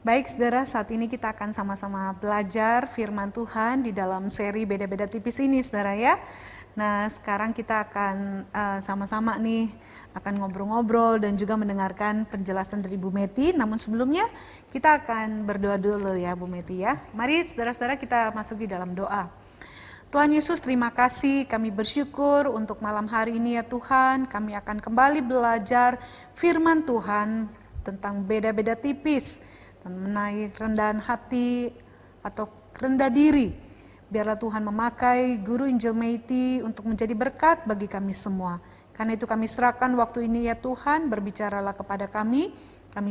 Baik saudara, saat ini kita akan sama-sama belajar firman Tuhan di dalam seri Beda-Beda Tipis ini saudara ya. Nah sekarang kita akan sama-sama nih akan ngobrol-ngobrol dan juga mendengarkan penjelasan dari Bu Meti. Namun sebelumnya kita akan berdoa dulu ya Bu Meti ya. Mari saudara-saudara kita masuk di dalam doa. Tuhan Yesus, terima kasih, kami bersyukur untuk malam hari ini ya Tuhan. Kami akan kembali belajar firman Tuhan tentang beda-beda tipis, mengenai rendahan hati atau rendah diri. Biarlah Tuhan memakai guru Injil Meti untuk menjadi berkat bagi kami semua. Karena itu kami serahkan waktu ini ya Tuhan, berbicaralah kepada kami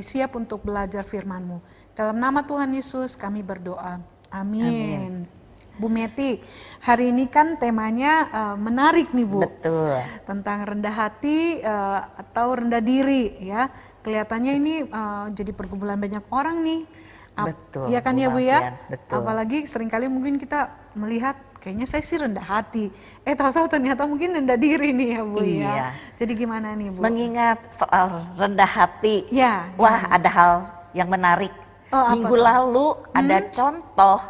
siap untuk belajar firman-Mu. Dalam nama Tuhan Yesus kami berdoa, amin. Bu Meti, hari ini kan temanya menarik nih Bu. Betul. Tentang rendah hati atau rendah diri ya. Kelihatannya ini jadi pergumulan banyak orang nih. Betul. Iya kan ya Bu ya? Betul. Apalagi seringkali mungkin kita melihat kayaknya saya sih rendah hati. Tahu-tahu ternyata mungkin rendah diri nih ya Bu ya. Jadi gimana nih Bu? Mengingat soal rendah hati. Ya. Wah, ada hal yang menarik. Minggu lalu ada contoh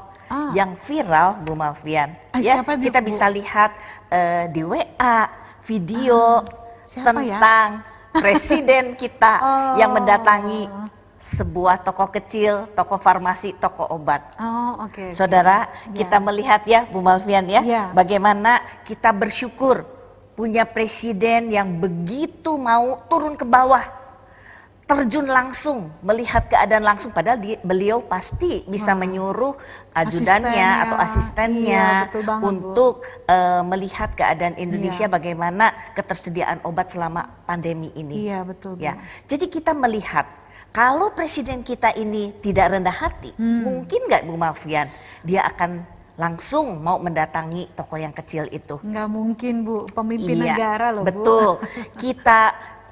yang viral Bu Malvian. Ya, kita bisa lihat di WA video tentang presiden kita yang mendatangi sebuah toko kecil, toko farmasi, toko obat. Saudara, kita melihat ya Bu Malvian ya, bagaimana kita bersyukur punya presiden yang begitu mau turun ke bawah, terjun langsung, melihat keadaan langsung, padahal beliau pasti bisa menyuruh ajudannya atau asistennya untuk melihat keadaan Indonesia, bagaimana ketersediaan obat selama pandemi ini. Iya betul. Ya, jadi kita melihat kalau presiden kita ini tidak rendah hati, mungkin nggak Bu Malvian dia akan langsung mau mendatangi toko yang kecil itu? Nggak mungkin Bu, pemimpin negara loh betul. Bu. Kita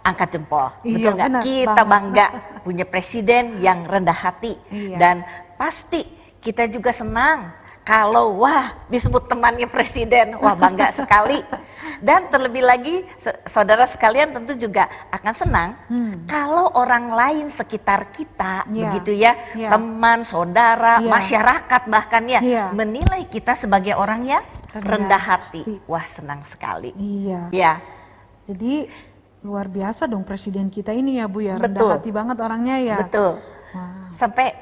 angkat jempol, betul nggak? Kita bangga punya presiden yang rendah hati, dan pasti kita juga senang kalau disebut temannya presiden, bangga sekali. Dan terlebih lagi saudara sekalian tentu juga akan senang kalau orang lain sekitar kita, begitu ya, teman, saudara, masyarakat bahkan menilai kita sebagai orang yang rendah hati. Wah, senang sekali. Ya. Jadi luar biasa dong presiden kita ini ya Bu ya, rendah hati banget orangnya ya. Betul. Sampai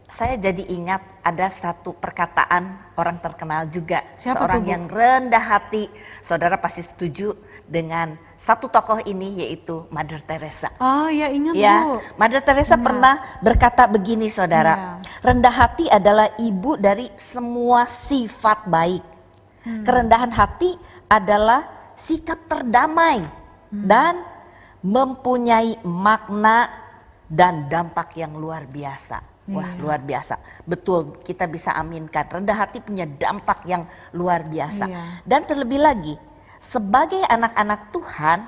saya jadi ingat ada satu perkataan orang terkenal juga. Siapa seorang tuh, yang rendah hati. Saudara pasti setuju dengan satu tokoh ini, yaitu Mother Teresa. Oh ya, ingat Bu. Mother Teresa pernah berkata begini saudara. Rendah hati adalah ibu dari semua sifat baik. Kerendahan hati adalah sikap terdamai dan mempunyai makna dan dampak yang luar biasa. Wah, luar biasa. Betul, kita bisa aminkan. Rendah hati punya dampak yang luar biasa. Dan terlebih lagi, sebagai anak-anak Tuhan,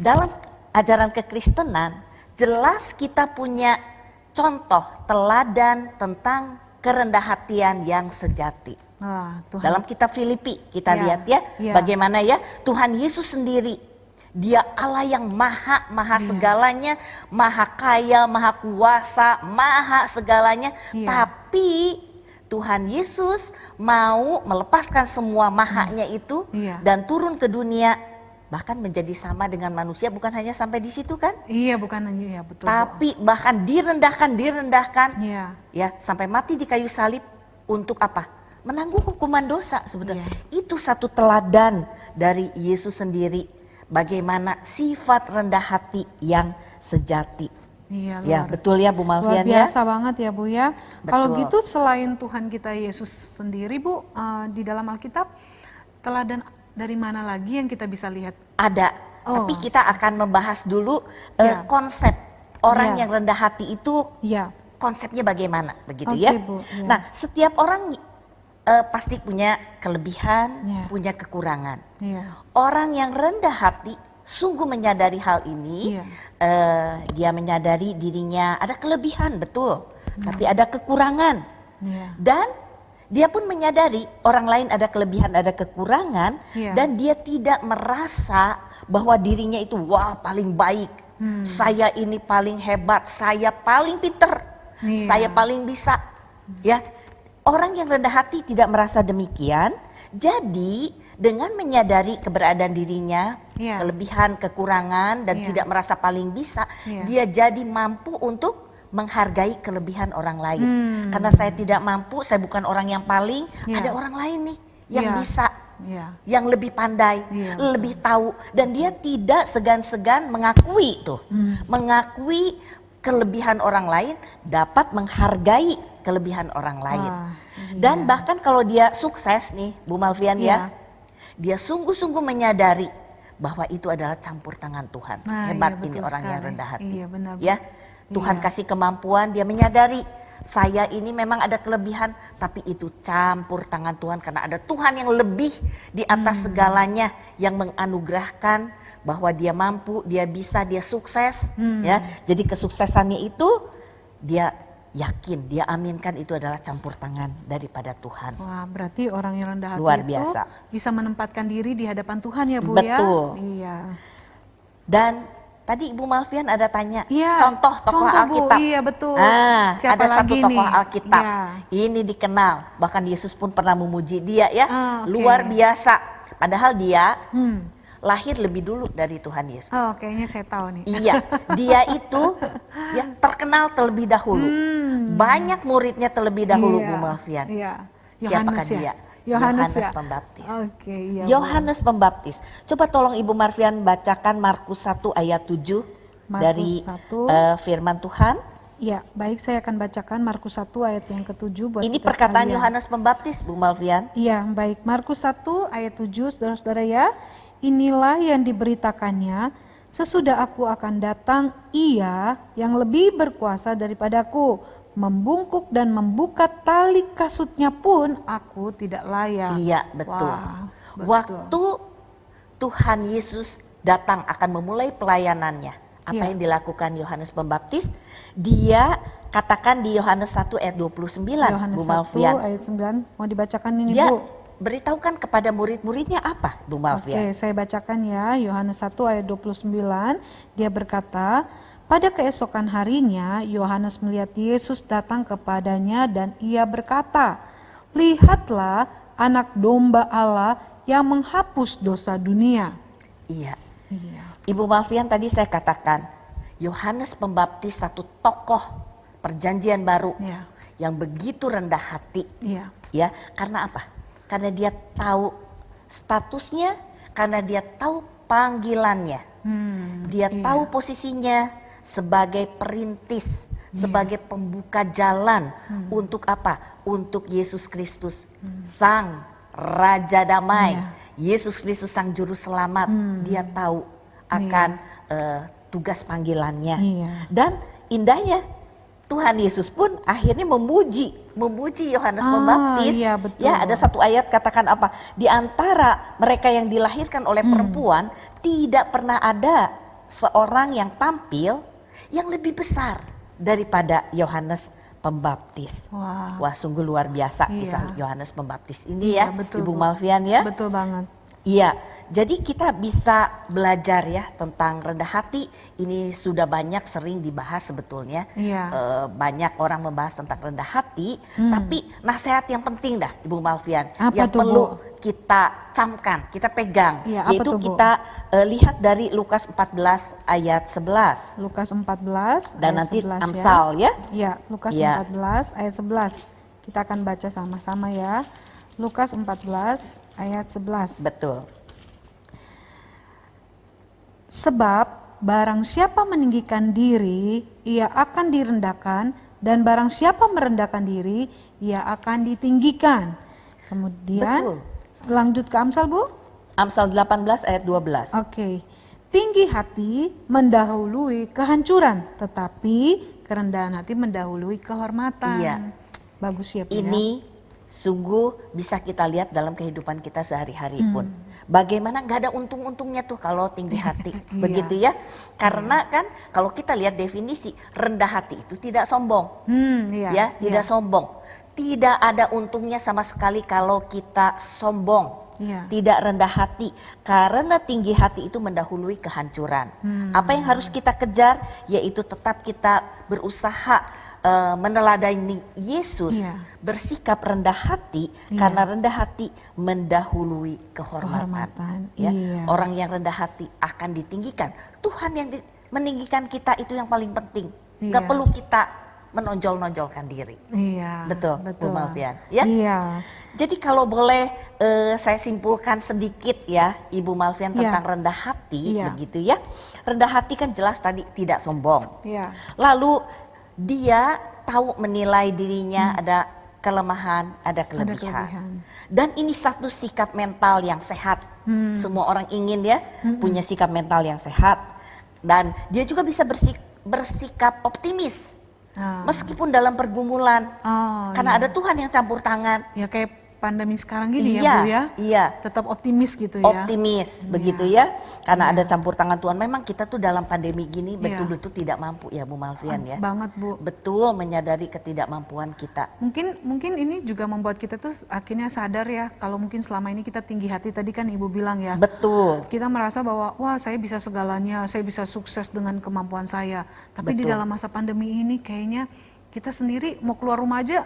dalam ajaran kekristenan, jelas kita punya contoh teladan tentang kerendah hatian yang sejati. Dalam kitab Filipi kita lihat ya, bagaimana ya Tuhan Yesus sendiri, Dia Allah yang maha segalanya, maha kaya, maha kuasa, maha segalanya. Tapi Tuhan Yesus mau melepaskan semua mahanya itu dan turun ke dunia, bahkan menjadi sama dengan manusia. Bukan hanya sampai di situ kan? Iya, bukan hanya betul. Tapi bahkan direndahkan ya, sampai mati di kayu salib. Untuk apa? Menanggung hukuman dosa sebenarnya. Itu satu teladan dari Yesus sendiri. Bagaimana sifat rendah hati yang sejati. Ya, betul ya Bu Malvian ya. Luar biasa banget ya Bu ya. Kalau gitu selain Tuhan kita Yesus sendiri Bu, di dalam Alkitab teladan dari mana lagi yang kita bisa lihat? Ada, tapi kita akan membahas dulu konsep orang yang rendah hati itu, konsepnya bagaimana begitu ya. Bu, Nah, setiap orang pasti punya kelebihan, punya kekurangan. Orang yang rendah hati sungguh menyadari hal ini. Dia menyadari dirinya ada kelebihan, betul, tapi ada kekurangan. Dan dia pun menyadari orang lain ada kelebihan, ada kekurangan, dan dia tidak merasa bahwa dirinya itu paling baik. Saya ini paling hebat, saya paling pinter. Iya. saya paling bisa. Ya, orang yang rendah hati tidak merasa demikian. Jadi dengan menyadari keberadaan dirinya, Iya. kelebihan, kekurangan, dan Iya. tidak merasa paling bisa, Iya. dia jadi mampu untuk menghargai kelebihan orang lain. Karena saya tidak mampu, saya bukan orang yang paling, Iya. ada orang lain nih yang Iya. bisa, Iya. yang lebih pandai, Iya, lebih tahu, dan dia tidak segan-segan mengakui tuh, mengakui kelebihan orang lain, dapat menghargai kelebihan orang lain. Wah, Dan iya. bahkan kalau dia sukses nih, Bu Malvian Iya. ya, dia sungguh-sungguh menyadari bahwa itu adalah campur tangan Tuhan. Nah, Hebat iya, ini betul orang yang sekali. rendah hati. Iya, benar. Ya, Tuhan Iya. kasih kemampuan, dia menyadari saya ini memang ada kelebihan, tapi itu campur tangan Tuhan karena ada Tuhan yang lebih di atas segalanya yang menganugerahkan bahwa dia mampu, dia bisa, dia sukses. Ya, jadi kesuksesannya itu dia yakin, dia aminkan itu adalah campur tangan daripada Tuhan. Wah, berarti orang yang rendah hati Luar itu biasa. bisa menempatkan diri di hadapan Tuhan ya, Bu ya? Betul. Iya. Dan tadi Ibu Malvian ada tanya Iya, contoh tokoh contoh, Bu. Alkitab. Iya, betul. Ah, Siapa ada satu lagi tokoh nih? Alkitab. Iya. Ini dikenal, bahkan Yesus pun pernah memuji dia ya. Ah, oke. Luar biasa. Padahal dia lahir lebih dulu dari Tuhan Yesus. Oh, kayaknya saya tahu nih. Iya, dia itu ya terkenal terlebih dahulu. Banyak muridnya terlebih dahulu, Iya, Bu Malvian. Iya. Siapakah Yohanes ya? dia? Yohanes Yohanes ya? Pembaptis. Oke, iya. Bu. Yohanes Pembaptis. Coba tolong Ibu Marvian bacakan Markus 1 ayat 7 Markus dari 1. firman Tuhan. Iya, baik, saya akan bacakan Markus 1 ayat yang ke-7 buat Ini kita perkataan sekalian. Yohanes Pembaptis, Bu Malvian. Iya, baik. Markus 1 ayat 7, saudara-saudara ya. Inilah yang diberitakannya, sesudah aku akan datang, ia yang lebih berkuasa daripadaku, membungkuk dan membuka tali kasutnya pun aku tidak layak. Iya, betul. Wah, betul. Waktu Tuhan Yesus datang akan memulai pelayanannya. Apa Iya. yang dilakukan Yohanes Pembaptis? Dia katakan di Yohanes 1 ayat 29, Yohanes Bu 1 Malvian. ayat 9, mau dibacakan ini Dia Bu? beritahukan kepada murid-muridnya apa, Bu Malvian? Oke, saya bacakan ya, Yohanes 1 ayat 29, dia berkata, pada keesokan harinya Yohanes melihat Yesus datang kepadanya dan ia berkata, lihatlah anak domba Allah yang menghapus dosa dunia. Iya. Iya. Ibu Malvian, tadi saya katakan Yohanes Pembaptis satu tokoh perjanjian baru Iya. yang begitu rendah hati. Iya. Ya, karena apa? Karena dia tahu statusnya, karena dia tahu panggilannya. Dia tahu posisinya sebagai perintis, sebagai pembuka jalan untuk apa? Untuk Yesus Kristus, Sang Raja Damai. Yesus Kristus Sang Juru Selamat. Dia tahu akan tugas panggilannya. Iya. Dan indahnya Tuhan Yesus pun akhirnya memuji Yohanes Pembaptis. Iya, betul. Ya, ada satu ayat katakan apa? Di antara mereka yang dilahirkan oleh perempuan tidak pernah ada seorang yang tampil yang lebih besar daripada Yohanes Pembaptis. Wah. Wah, sungguh luar biasa Iya. kisah Yohanes Pembaptis ini Iya, ya, betul, Ibu Bu. Malvian ya. Betul banget. Iya, jadi kita bisa belajar ya tentang rendah hati. Ini sudah banyak sering dibahas sebetulnya. Iya. Banyak orang membahas tentang rendah hati, tapi nasihat yang penting dah Ibu Malvian Apa yang tuh, perlu Bu? kita camkan, kita pegang, Iya, apa yaitu tuh, Bu? kita lihat dari Lukas 14 ayat 11 Lukas 14 dan ayat nanti 11 Amsal ya. Ya, Lukas Iya. 14 ayat 11. Kita akan baca sama-sama ya. Lukas 14 ayat 11. Betul. Sebab barang siapa meninggikan diri, ia akan direndahkan, dan barang siapa merendahkan diri, ia akan ditinggikan. Kemudian Betul. lanjut ke Amsal, Bu. Amsal 18 ayat 12. Oke. Tinggi hati mendahului kehancuran, tetapi kerendahan hati mendahului kehormatan. Iya. Bagus ya, Bu, ya? Ini sungguh bisa kita lihat dalam kehidupan kita sehari-hari pun. Bagaimana nggak ada untung-untungnya tuh kalau tinggi hati. Begitu ya. Karena kan kalau kita lihat definisi rendah hati itu tidak sombong. Iya, Ya, tidak iya. sombong. Tidak ada untungnya sama sekali kalau kita sombong. Iya. tidak rendah hati, karena tinggi hati itu mendahului kehancuran. Apa yang harus kita kejar, yaitu tetap kita berusaha meneladani Yesus, Iya. bersikap rendah hati, karena rendah hati mendahului kehormatan. Ya, Iya. orang yang rendah hati akan ditinggikan. Tuhan yang meninggikan kita itu yang paling penting. Gak Iya. perlu kita menonjol-nonjolkan diri. Iya. Betul, Bu Malvian. Ya. Iya. Jadi kalau boleh saya simpulkan sedikit ya, Ibu Malvian, Iya. tentang rendah hati, Iya. begitu ya. Rendah hati kan jelas tadi tidak sombong. Iya. Lalu dia tahu menilai dirinya ada kelemahan, ada kelebihan. kelebihan. Dan ini satu sikap mental yang sehat. Semua orang ingin ya punya sikap mental yang sehat. Dan dia juga bisa bersikap optimis. Meskipun dalam pergumulan, Oh, karena iya. ada Tuhan yang campur tangan. Ya kayak pandemi sekarang gini Iya, ya Bu ya. iya. Tetap optimis gitu ya. Optimis, begitu ya. Karena ada campur tangan Tuhan. Memang kita tuh dalam pandemi gini Iya. betul-betul tidak mampu ya Bu Malvian ya. Banget Bu. Betul, menyadari ketidakmampuan kita. Mungkin ini juga membuat kita tuh akhirnya sadar ya, kalau mungkin selama ini kita tinggi hati, tadi kan Ibu bilang ya. Betul. Kita merasa bahwa wah saya bisa segalanya, saya bisa sukses dengan kemampuan saya. Tapi di Betul. dalam masa pandemi ini kayaknya kita sendiri mau keluar rumah aja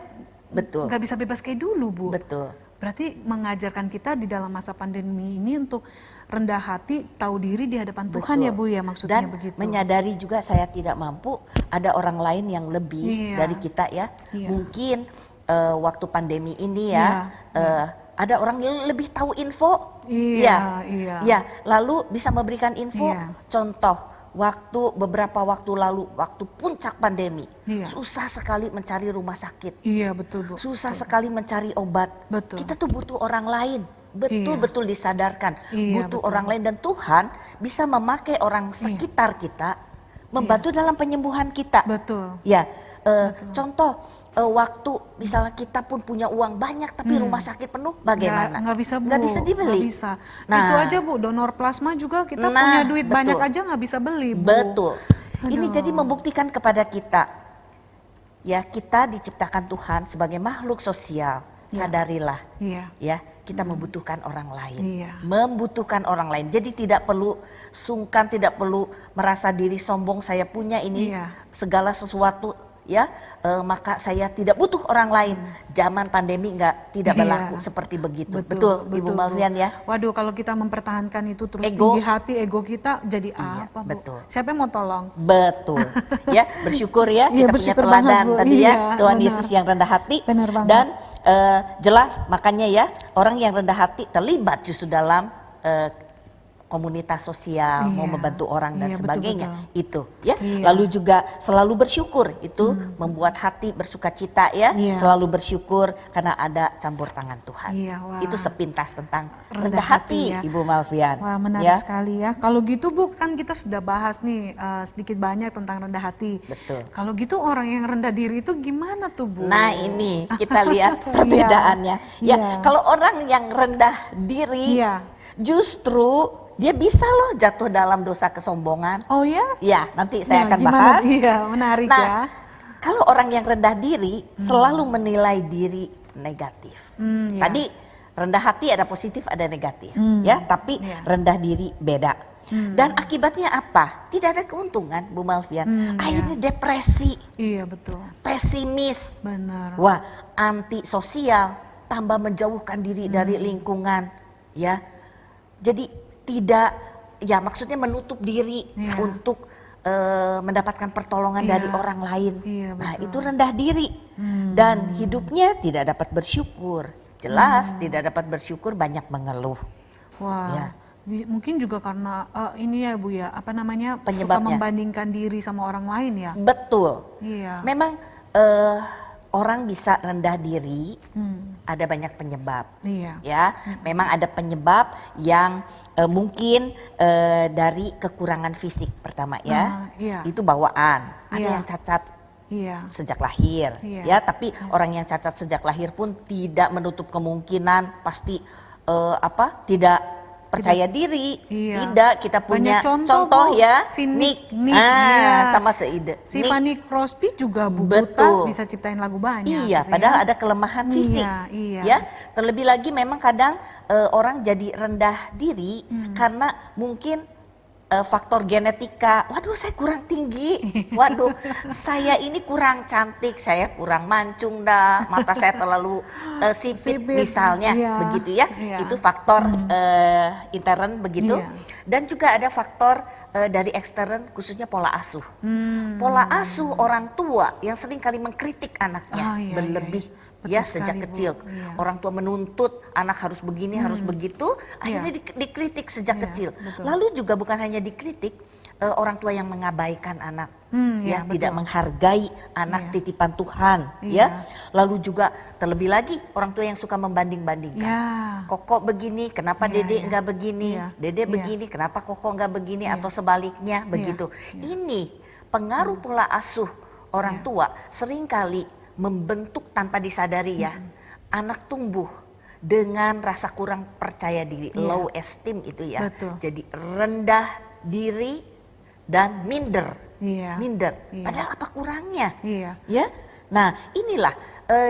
Betul. nggak bisa bebas kayak dulu Bu. Betul. Berarti mengajarkan kita di dalam masa pandemi ini untuk rendah hati, tahu diri di hadapan Tuhan Betul. ya Bu ya, maksudnya Dan begitu. menyadari juga saya tidak mampu, ada orang lain yang lebih Iya. dari kita ya. Iya. Mungkin waktu pandemi ini ya, ada orang yang lebih tahu info. Iya, iya. Ya, lalu bisa memberikan info. Iya. Contoh, beberapa waktu lalu, waktu puncak pandemi, Iya. susah sekali mencari rumah sakit. Iya betul Bu. Susah sekali mencari obat. Betul. Kita tuh butuh orang lain. Betul-betul disadarkan. Iya, Butuh betul. orang lain, dan Tuhan bisa memakai orang sekitar kita membantu dalam penyembuhan kita. Betul. Ya, contoh waktu misalnya kita pun punya uang banyak tapi rumah sakit penuh, bagaimana? Nggak bisa Bu. Nggak bisa dibeli. Nggak bisa. Nah, Itu aja Bu, donor plasma juga kita Nah, punya duit betul. banyak aja nggak bisa beli Bu. Betul. Ini Aduh. jadi membuktikan kepada kita, ya kita diciptakan Tuhan sebagai makhluk sosial. Sadarilah, Iya. ya kita membutuhkan orang lain, Iya. membutuhkan orang lain. Jadi tidak perlu sungkan, tidak perlu merasa diri sombong. Saya punya ini Iya. segala sesuatu, ya maka saya tidak butuh orang lain. Zaman pandemi tidak Iya. berlaku seperti begitu. Betul, Ibu Bu. Malvian ya. Waduh, kalau kita mempertahankan itu terus Ego. tinggi hati, ego kita jadi Iya, apa Bu? betul. Siapa yang mau tolong? Betul, ya bersyukur ya Iya, kita punya bersyukur teladan banget, Bu. tadi Iya, ya, Tuhan benar. Yesus yang rendah hati. Benar banget. Dan jelas makanya ya, orang yang rendah hati terlibat justru dalam komunitas sosial, mau Iya. membantu orang dan Iya, sebagainya. betul-betul. Itu ya. Iya. Lalu juga selalu bersyukur, itu membuat hati bersukacita ya. Iya. Selalu bersyukur karena ada campur tangan Tuhan. Iya, wah. Itu sepintas tentang Rendah rendah hati, hati ya. Ibu Malvian. Wah, menarik ya. sekali ya. Kalau gitu Bu, kan kita sudah bahas nih sedikit banyak tentang rendah hati. Betul. Kalau gitu orang yang rendah diri itu gimana tuh Bu? Nah ini kita lihat perbedaannya. Ya, Iya. kalau orang yang rendah diri, Iya. justru dia bisa loh jatuh dalam dosa kesombongan. Oh ya? Ya, nanti saya Nah, akan gimana? bahas. Iya, menarik Nah, ya. kalau orang yang rendah diri selalu menilai diri negatif. Iya. Tadi rendah hati ada positif, ada negatif, ya. Tapi Iya. rendah diri beda. Dan akibatnya apa? Tidak ada keuntungan, Bu Malvian. Akhirnya depresi, Iya betul. pesimis. Benar. Wah, antisosial, tambah menjauhkan diri dari lingkungan, ya. Jadi tidak, ya maksudnya menutup diri Iya. untuk mendapatkan pertolongan Iya. dari orang lain. Iya, Nah, betul. itu rendah diri. Dan hidupnya tidak dapat bersyukur. Jelas tidak dapat bersyukur, banyak mengeluh. Wah. Ya. Mungkin juga karena ini ya Bu ya, apa namanya, suka Penyebabnya. membandingkan diri sama orang lain ya. Betul. Iya. Memang orang bisa rendah diri, ada banyak penyebab. Iya. Ya, memang ada penyebab yang mungkin dari kekurangan fisik pertama ya. Iya. Itu bawaan. Ada Iya. yang cacat Iya. sejak lahir, Iya. ya. Tapi orang yang cacat sejak lahir pun tidak menutup kemungkinan pasti tidak percaya diri. Iya. Tidak, kita punya Banyak contoh Bu. ya. Si Nick. Nick, iya. Sama seide. Si Nick. Fanny Crosby juga Bu Betul. Buta bisa ciptain lagu banyak. Iya, gitu padahal ya. ada kelemahan fisik. Iya. Ya, terlebih lagi memang kadang orang jadi rendah diri karena mungkin faktor genetika. Waduh, saya kurang tinggi. Waduh, saya ini kurang cantik, saya kurang mancung dah, mata saya terlalu sipit misalnya, Iya. begitu ya. Iya. Itu faktor intern begitu. Iya. Dan juga ada faktor dari ekstern, khususnya pola asuh. Pola asuh orang tua yang sering kali mengkritik anaknya Oh, iya, berlebih. iya. Ya, Betul sejak sekali, Bu. kecil Iya. orang tua menuntut anak harus begini, harus begitu, akhirnya dikritik sejak Iya, kecil. betul. Lalu juga bukan hanya dikritik, orang tua yang mengabaikan anak, Iya, ya, tidak betul. menghargai Iya. anak titipan Tuhan, Iya. ya. Lalu juga terlebih lagi orang tua yang suka membanding-bandingkan. Ya. Koko begini, kenapa Iya, Dede iya. enggak begini? Iya. Dede Iya. begini, kenapa Koko enggak begini? Iya. Atau sebaliknya begitu. Ini pengaruh pola asuh orang tua seringkali membentuk tanpa disadari ya. Anak tumbuh dengan rasa kurang percaya diri, Iya. low esteem itu ya. Betul. Jadi rendah diri dan minder. Iya. Minder. Iya. Padahal apa kurangnya? Iya. Ya. Nah, inilah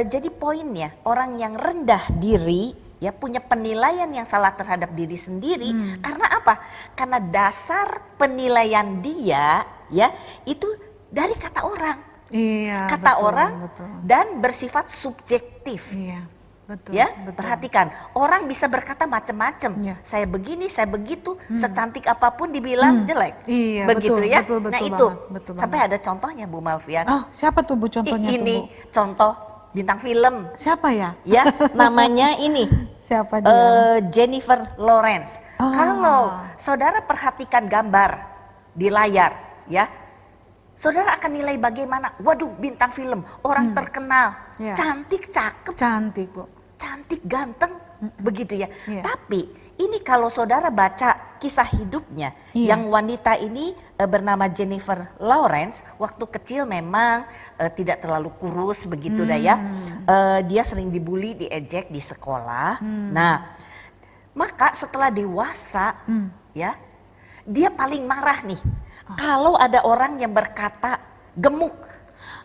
jadi poinnya, orang yang rendah diri ya punya penilaian yang salah terhadap diri sendiri. Karena apa? Karena dasar penilaian dia ya itu dari kata orang. Iya. Kata betul, orang betul. dan bersifat subjektif. Iya. Betul. Ya, betul. perhatikan, orang bisa berkata macam-macam. Iya. Saya begini, saya begitu, secantik apapun dibilang jelek. Iya, begitu betul, ya. betul, betul Nah, itu banget, betul sampai banget. ada contohnya Bu Malvian. Oh, siapa tuh Bu contohnya tuh, Ini Bu? contoh bintang film Siapa ya? ya, namanya ini Siapa dia? Jennifer Lawrence. Oh. Kalau saudara perhatikan gambar di layar ya, saudara akan nilai bagaimana. Waduh, bintang film, orang terkenal, Iya. cantik, cakep, Cantik, Bu. cantik, ganteng, begitu ya. Iya. Tapi ini kalau saudara baca kisah hidupnya, Iya. yang wanita ini bernama Jennifer Lawrence, waktu kecil memang tidak terlalu kurus begitu dah ya. Dia sering dibully, diejek di sekolah. Nah, maka setelah dewasa, ya, dia paling marah nih. Kalau ada orang yang berkata gemuk,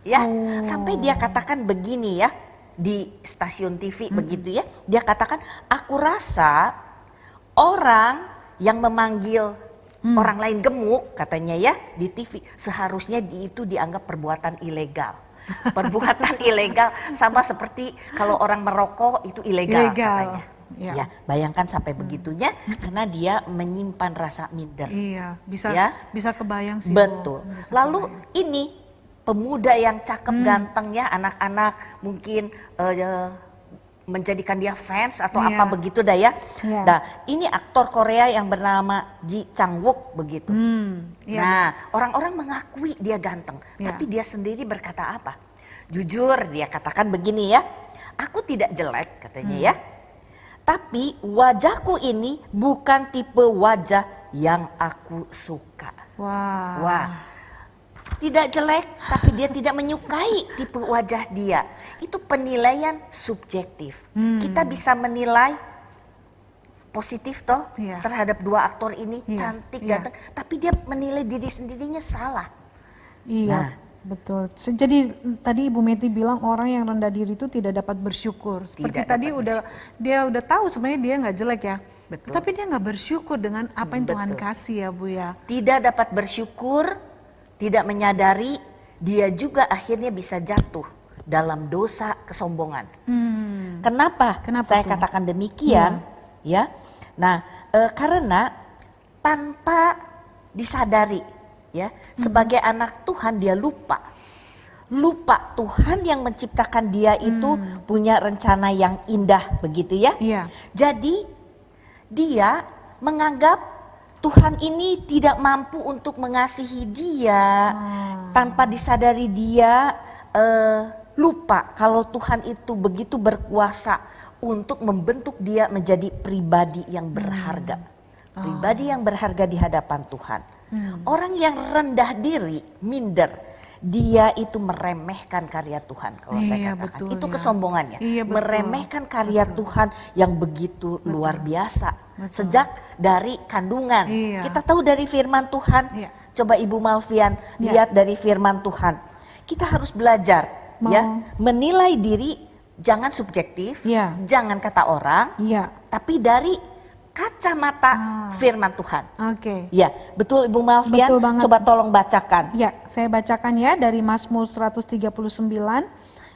ya, sampai dia katakan begini ya. Di stasiun TV begitu ya, dia katakan, aku rasa orang yang memanggil orang lain gemuk katanya ya di TV seharusnya itu dianggap perbuatan ilegal. Perbuatan ilegal sama seperti kalau orang merokok itu ilegal katanya. Ya. Ya, bayangkan sampai begitunya karena dia menyimpan rasa minder. Iya, bisa Ya. bisa kebayang sih, Bu. Betul. Bisa Lalu kebayang. ini pemuda yang cakep ganteng ya, anak-anak mungkin menjadikan dia fans atau Iya. apa begitu dah ya. Iya. Nah, ini aktor Korea yang bernama Ji Chang Wook begitu. Iya. Nah, orang-orang mengakui dia ganteng, Iya. tapi dia sendiri berkata apa? Jujur dia katakan begini ya, aku tidak jelek katanya ya. Tapi wajahku ini bukan tipe wajah yang aku suka. Wah. Wah, tidak jelek, tapi dia tidak menyukai tipe wajah dia. Itu penilaian subjektif. Kita bisa menilai positif toh Iya. terhadap dua aktor ini, Iya, cantik, iya. ganteng. Tapi dia menilai diri sendirinya salah. Iya, Nah. betul. Jadi tadi Ibu Meti bilang orang yang rendah diri itu tidak dapat bersyukur. Seperti Tidak tadi dapat dia udah tahu sebenarnya dia nggak jelek ya. Betul. Tapi dia nggak bersyukur dengan apa yang Tuhan Betul. kasih ya, Bu ya. Tidak dapat bersyukur, tidak menyadari, dia juga akhirnya bisa jatuh dalam dosa kesombongan. Kenapa? Kenapa Saya tuh? katakan demikian, ya. Nah, karena tanpa disadari, ya, sebagai anak Tuhan dia lupa Tuhan yang menciptakan dia itu punya rencana yang indah, begitu ya. Iya. Jadi dia menganggap Tuhan ini tidak mampu untuk mengasihi dia. Tanpa disadari dia lupa kalau Tuhan itu begitu berkuasa untuk membentuk dia menjadi pribadi yang berharga. Pribadi yang berharga di hadapan Tuhan. Orang yang rendah diri, minder, dia itu meremehkan karya Tuhan kalau Iya, saya katakan. betul Itu ya. kesombongannya. Iya, betul. Meremehkan karya Tuhan yang begitu luar biasa. sejak dari kandungan. Iya. Kita tahu dari firman Tuhan. Iya. Coba Ibu Malvian lihat dari firman Tuhan. Kita harus belajar ya, menilai diri jangan subjektif, Iya. jangan kata orang, Iya. tapi dari kacamata firman Tuhan. Oke. Ya, betul Ibu Malvian. Betul banget. Coba tolong bacakan. Ya, saya bacakan ya dari Mazmur 139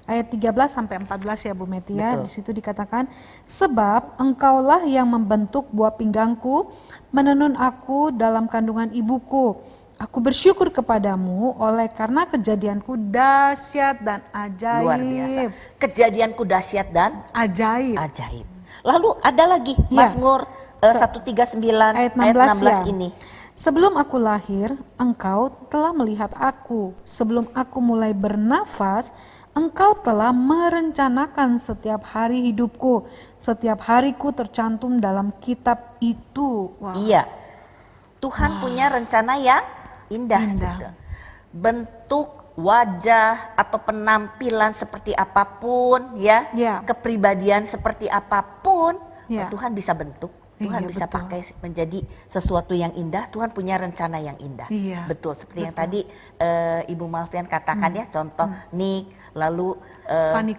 ayat 13 sampai 14 ya Bu Meti ya. Betul. Di situ dikatakan, sebab engkaulah yang membentuk buah pinggangku, menenun aku dalam kandungan ibuku. Aku bersyukur kepadamu oleh karena kejadianku dahsyat dan ajaib. Luar biasa. Kejadianku dahsyat dan Ajaib. ajaib. Lalu ada lagi Ya. Mazmur 139 Ayat ayat 16, 16 ya. ini. Sebelum aku lahir, engkau telah melihat aku. Sebelum aku mulai bernafas, engkau telah merencanakan setiap hari hidupku. Setiap hariku tercantum dalam kitab itu. Wah. Iya. Tuhan punya rencana yang indah. Indah. Saudara. Bentuk wajah atau penampilan seperti apapun ya, Ya. kepribadian seperti apapun, Ya. Tuhan bisa bentuk. Tuhan Iya, bisa betul. pakai menjadi sesuatu yang indah. Tuhan punya rencana yang indah. Iya, Betul, seperti yang tadi Ibu Malvian katakan ya, contoh Nick, lalu Fanny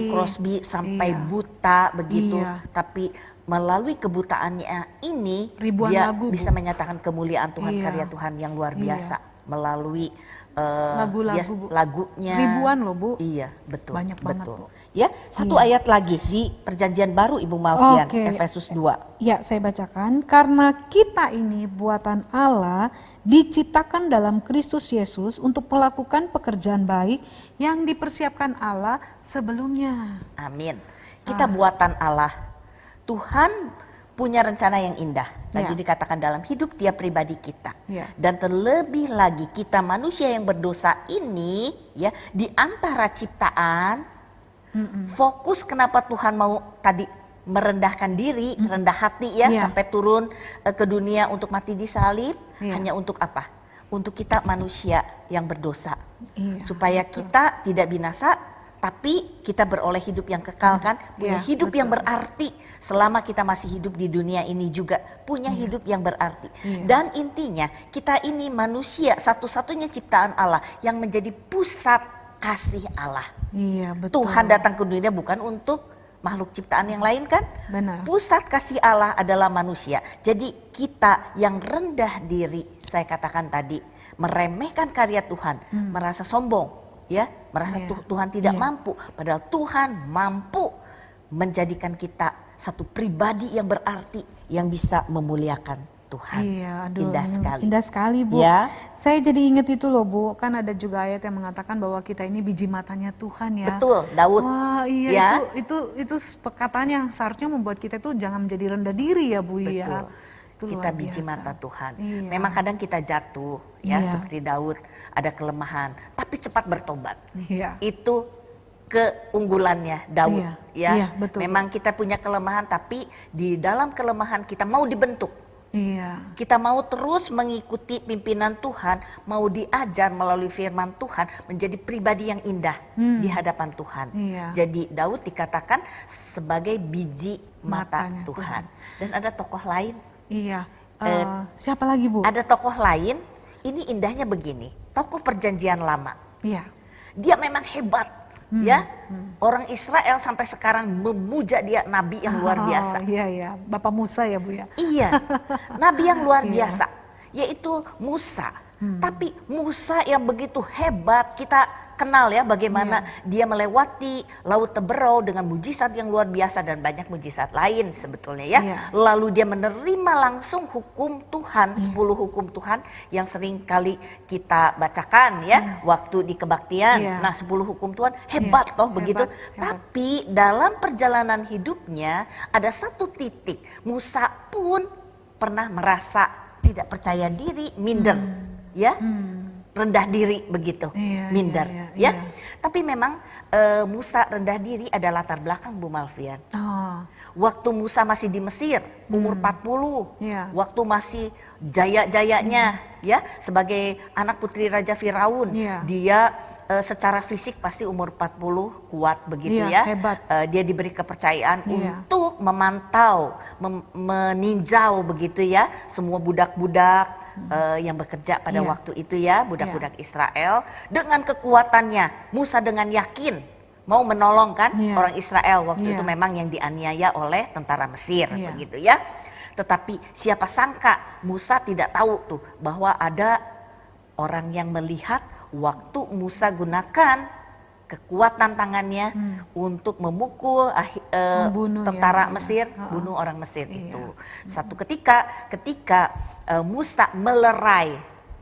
Crosby sampai Iya. buta begitu, Iya. tapi melalui kebutaannya ini Ribuan dia lagu, Bu. bisa menyatakan kemuliaan Tuhan, Iya. karya Tuhan yang luar Iya. biasa melalui Lagu-lagu, Bu. lagunya. Ribuan loh, Bu. Iya, betul. Banyak banget, betul. Bu. Ya, satu Iya. ayat lagi di Perjanjian Baru Ibu Malvian, Oke. Efesus 2. Ya, saya bacakan. Karena kita ini buatan Allah, diciptakan dalam Kristus Yesus untuk melakukan pekerjaan baik yang dipersiapkan Allah sebelumnya. Amin. Kita buatan Allah. Tuhan punya rencana yang indah. Tadi Ya. dikatakan dalam hidup tiap pribadi kita. Ya. Dan terlebih lagi kita manusia yang berdosa ini ya, di antara ciptaan, fokus kenapa Tuhan mau tadi merendahkan diri, rendah hati ya, Ya. sampai turun ke dunia untuk mati di salib, Ya. hanya untuk apa? Untuk kita manusia yang berdosa. Iya, Supaya kita tidak binasa, tapi kita beroleh hidup yang kekal kan, punya Iya, hidup yang betul. berarti selama kita masih hidup di dunia ini juga punya hidup yang berarti. Iya. Dan intinya kita ini manusia satu-satunya ciptaan Allah yang menjadi pusat kasih Allah. Iya, betul. Tuhan datang ke dunia bukan untuk makhluk ciptaan yang lain kan? Benar. Pusat kasih Allah adalah manusia. Jadi kita yang rendah diri, saya katakan tadi, meremehkan karya Tuhan, merasa sombong. Ya, merasa Iya. Tuhan tidak Iya. mampu, padahal Tuhan mampu menjadikan kita satu pribadi yang berarti yang bisa memuliakan Tuhan. Iya, aduh, Indah sekali. Indah sekali, Bu. Ya. Saya jadi ingat itu loh, Bu. Kan ada juga ayat yang mengatakan bahwa kita ini biji matanya Tuhan ya. Betul, Daud. Wah, iya, Ya. itu perkataan yang seharusnya membuat kita itu jangan menjadi rendah diri ya, Bu ya. Betul. Itu Kita luar biji biasa. mata Tuhan. Iya. Memang kadang kita jatuh ya, Iya. seperti Daud, ada kelemahan, tapi cepat bertobat. Iya. Itu keunggulannya Daud Iya, ya. iya, betul, Memang kita punya kelemahan, tapi di dalam kelemahan kita mau dibentuk. Iya. Kita mau terus mengikuti pimpinan Tuhan, mau diajar melalui firman Tuhan menjadi pribadi yang indah di hadapan Tuhan. Iya. Jadi Daud dikatakan sebagai biji mata Matanya Tuhan. Dan ada tokoh lain, Iya. Siapa lagi, Bu? ada tokoh lain, ini indahnya begini, tokoh perjanjian lama. Iya. Dia memang hebat ya. Orang Israel sampai sekarang memuja dia nabi yang luar biasa. Iya, iya. Bapak Musa ya, Bu ya. Iya, nabi yang luar Iya. biasa, yaitu Musa. Tapi Musa yang begitu hebat, kita kenal ya bagaimana dia melewati Laut Teberau dengan mujizat yang luar biasa dan banyak mujizat lain sebetulnya ya. Iya. Lalu dia menerima langsung hukum Tuhan, 10 hukum Tuhan yang sering kali kita bacakan ya waktu di kebaktian. Iya. Nah, 10 hukum Tuhan hebat toh begitu. hebat. Tapi dalam perjalanan hidupnya ada satu titik Musa pun pernah merasa tidak percaya diri, minder, ya, rendah diri begitu, Iya, minder, iya, ya. iya. Tapi memang Musa rendah diri ada latar belakang Bu Malvian. Oh, Waktu Musa masih di Mesir, umur 40, Iya. waktu masih jaya-jayanya, ya sebagai anak putri Raja Firaun, Iya. dia secara fisik pasti umur 40 kuat begitu Iya, ya. hebat. Dia diberi kepercayaan Iya. untuk memantau, meninjau begitu ya semua budak-budak yang bekerja pada Iya. waktu itu ya, budak-budak Israel. Dengan kekuatannya Musa dengan yakin mau menolong kan Iya. orang Israel waktu Iya. itu memang yang dianiaya oleh tentara Mesir Iya. begitu ya. Tetapi siapa sangka Musa tidak tahu tuh bahwa ada orang yang melihat waktu Musa gunakan kekuatan tangannya untuk memukul Membunuh tentara ya, Mesir, iya. bunuh orang Mesir Iya. itu. Satu ketika Musa melerai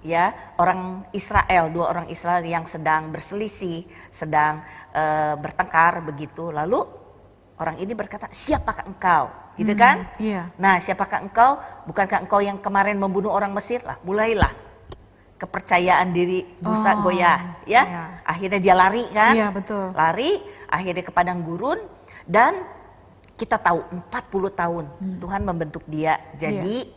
ya orang Israel, dua orang Israel yang sedang berselisih, sedang bertengkar begitu. Lalu orang ini berkata, "Siapakah engkau?" Gitu kan? Iya. Nah, siapakah engkau? Bukankah engkau yang kemarin membunuh orang Mesir? Lah, mulailah kepercayaan diri Musa Oh, goyah ya. iya. Akhirnya dia lari kan? Iya, betul. Lari, akhirnya ke padang gurun, dan kita tahu 40 tahun Tuhan membentuk dia jadi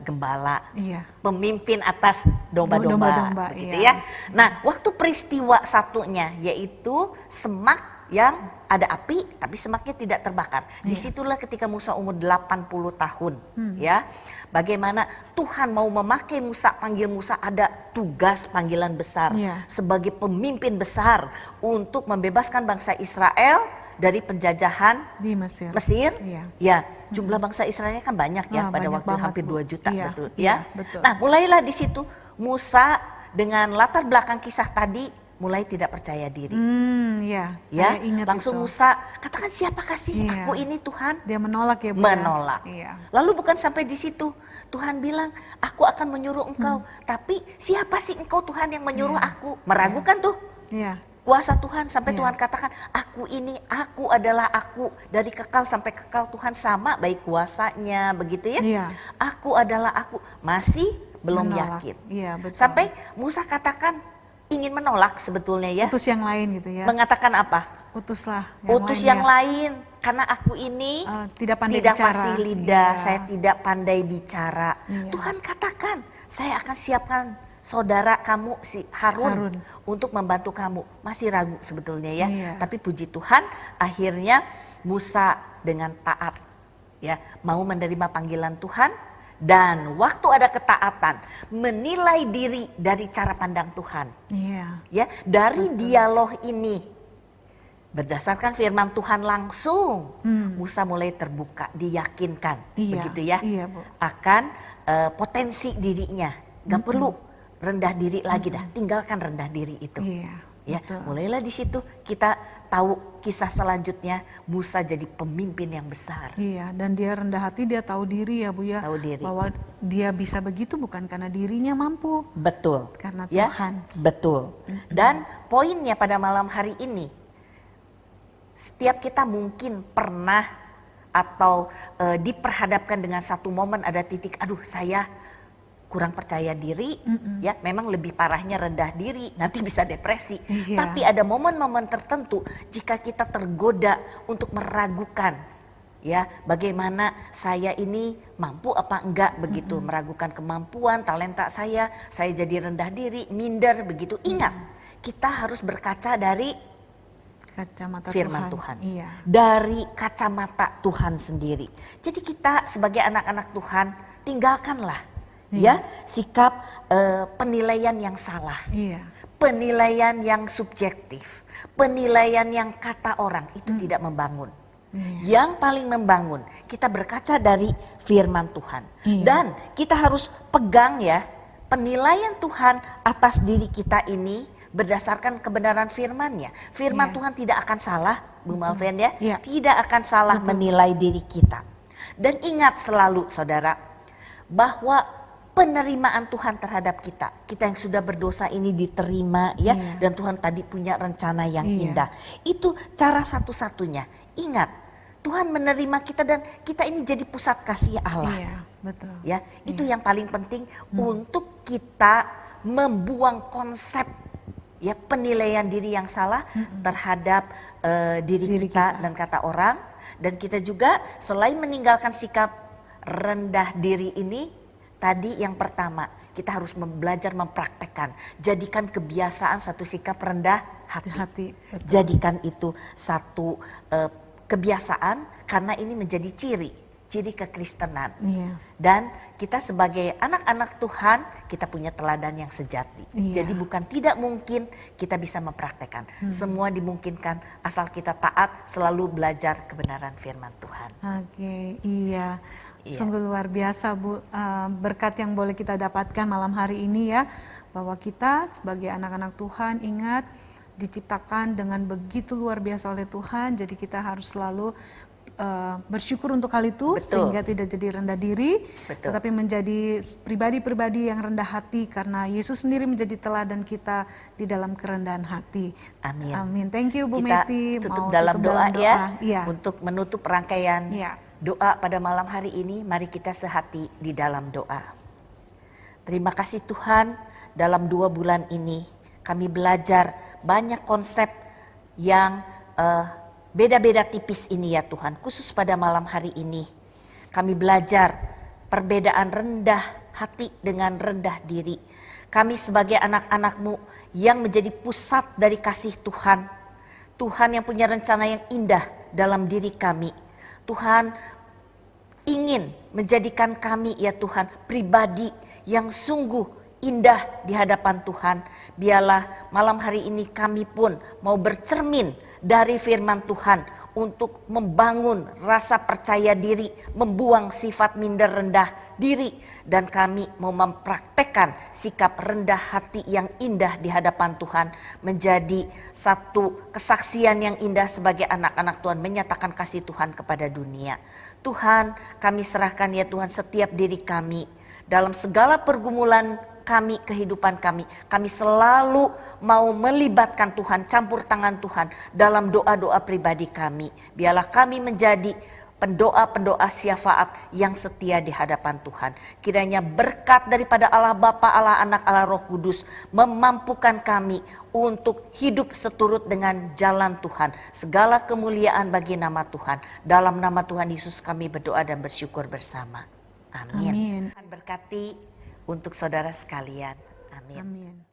gembala, Iya. pemimpin atas domba-domba Domba-domba, begitu iya. ya. Nah, waktu peristiwa satunya yaitu semak yang ada api tapi semaknya tidak terbakar. Disitulah ketika Musa umur 80 tahun ya. Bagaimana Tuhan mau memakai Musa, panggil Musa, ada tugas panggilan besar Iya. sebagai pemimpin besar untuk membebaskan bangsa Israel dari penjajahan Di Mesir. Mesir. Iya. Ya, jumlah bangsa Israelnya kan banyak ya pada Banyak waktu banget, hampir Bu. 2 juta Iya, betul iya, ya. betul. Nah, mulailah di situ Musa dengan latar belakang kisah tadi mulai tidak percaya diri. Ya, Ya, saya ingat langsung itu. Musa katakan, "Siapakah sih Iya. aku ini Tuhan?" Dia menolak ya, Bu. Menolak. Iya. Lalu bukan sampai di situ. Tuhan bilang, "Aku akan menyuruh engkau." Tapi siapa sih engkau Tuhan yang menyuruh aku? Meragukan tuh Iya. kuasa Tuhan sampai Iya. Tuhan katakan, aku adalah aku, dari kekal sampai kekal Tuhan sama baik kuasanya begitu ya. Iya. Aku adalah aku, masih belum Menolak. yakin. Iya, betul. Sampai Musa katakan ingin menolak sebetulnya ya. Utus yang lain gitu ya. Mengatakan apa? Utuslah Utus lain yang ya. lain, karena aku ini Tidak pandai tidak bicara. fasih lidah, Iya. saya tidak pandai bicara. Iya. Tuhan katakan, saya akan siapkan saudara kamu si Harun untuk membantu kamu. Masih ragu sebetulnya ya. Iya. Tapi puji Tuhan, akhirnya Musa dengan taat ya, mau menerima panggilan Tuhan, dan waktu ada ketaatan, menilai diri dari cara pandang Tuhan. Iya. Ya, dari dialog ini berdasarkan firman Tuhan langsung Musa mulai terbuka, diyakinkan Iya, begitu ya, iya, Bu. akan potensi dirinya. Gak perlu rendah diri lagi dah, tinggalkan rendah diri itu. Iya. Ya, betul. mulailah di situ kita tahu kisah selanjutnya, Musa jadi pemimpin yang besar. Iya, dan dia rendah hati, dia tahu diri ya, Bu ya. Tahu diri. Bahwa dia bisa begitu bukan karena dirinya mampu, Betul. karena Ya, Tuhan. betul. Dan poinnya pada malam hari ini, setiap kita mungkin pernah atau diperhadapkan dengan satu momen, ada titik, aduh saya kurang percaya diri, ya memang lebih parahnya rendah diri, nanti bisa depresi. Iya. Tapi ada momen-momen tertentu jika kita tergoda untuk meragukan, ya bagaimana saya ini mampu apa enggak begitu, meragukan kemampuan, talenta saya jadi rendah diri, minder begitu. Ingat, kita harus berkaca dari Kacamata firman Tuhan. Iya. Dari kacamata Tuhan sendiri. Jadi kita sebagai anak-anak Tuhan, tinggalkanlah ya sikap penilaian yang salah. Iya. Penilaian yang subjektif, penilaian yang kata orang itu tidak membangun. Yang paling membangun, kita berkaca dari firman Tuhan. Iya. Dan kita harus pegang ya penilaian Tuhan atas diri kita ini berdasarkan kebenaran firman-Nya. Firman Iya. Tuhan tidak akan salah, Bu Malven ya. Iya. Tidak akan salah menilai diri kita. Dan ingat selalu saudara, bahwa penerimaan Tuhan terhadap kita yang sudah berdosa ini diterima ya, Iya. dan Tuhan tadi punya rencana yang Iya. indah. Itu cara satu-satunya. Ingat, Tuhan menerima kita dan kita ini jadi pusat kasih Allah. Iya, betul. Ya, itu yang paling penting untuk kita membuang konsep ya penilaian diri yang salah terhadap diri kita dan kata orang, dan kita juga selain meninggalkan sikap rendah diri ini, tadi yang pertama kita harus belajar mempraktekkan. Jadikan kebiasaan satu sikap rendah hati. Betul. Jadikan itu satu kebiasaan, karena ini menjadi ciri kekristenan. Iya. Dan kita sebagai anak-anak Tuhan, kita punya teladan yang sejati. Iya. Jadi bukan tidak mungkin kita bisa mempraktekkan. Semua dimungkinkan asal kita taat, selalu belajar kebenaran firman Tuhan. Oke, iya. Iya. Sungguh luar biasa Bu, berkat yang boleh kita dapatkan malam hari ini ya, bahwa kita sebagai anak-anak Tuhan ingat diciptakan dengan begitu luar biasa oleh Tuhan, jadi kita harus selalu bersyukur untuk hal itu. Betul. Sehingga tidak jadi rendah diri, Betul. tetapi menjadi pribadi-pribadi yang rendah hati karena Yesus sendiri menjadi teladan kita di dalam kerendahan hati. Amin. Amin. Thank you Bu Kita Meti. tutup Mau dalam doa ya, Iya. untuk menutup rangkaian Iya. doa pada malam hari ini. Mari kita sehati di dalam doa. Terima kasih Tuhan, dalam 2 bulan ini kami belajar banyak konsep yang beda-beda tipis ini ya Tuhan. Khusus pada malam hari ini kami belajar perbedaan rendah hati dengan rendah diri. Kami sebagai anak-anak-Mu yang menjadi pusat dari kasih Tuhan. Tuhan yang punya rencana yang indah dalam diri kami. Tuhan ingin menjadikan kami ya Tuhan pribadi yang sungguh indah di hadapan Tuhan. Biarlah malam hari ini kami pun mau bercermin dari firman Tuhan untuk membangun rasa percaya diri, membuang sifat minder rendah diri, dan kami mau mempraktekkan sikap rendah hati yang indah di hadapan Tuhan, menjadi satu kesaksian yang indah sebagai anak-anak Tuhan, menyatakan kasih Tuhan kepada dunia. Tuhan, kami serahkan ya Tuhan setiap diri kami dalam segala pergumulan kami, kehidupan kami selalu mau melibatkan Tuhan, campur tangan Tuhan dalam doa-doa pribadi kami. Biarlah kami menjadi pendoa-pendoa syafaat yang setia di hadapan Tuhan. Kiranya berkat daripada Allah Bapa, Allah Anak, Allah Roh Kudus memampukan kami untuk hidup seturut dengan jalan Tuhan. Segala kemuliaan bagi nama Tuhan. Dalam nama Tuhan Yesus kami berdoa dan bersyukur bersama. Amin. Amin. Tuhan berkati untuk saudara sekalian. Amin. Amin.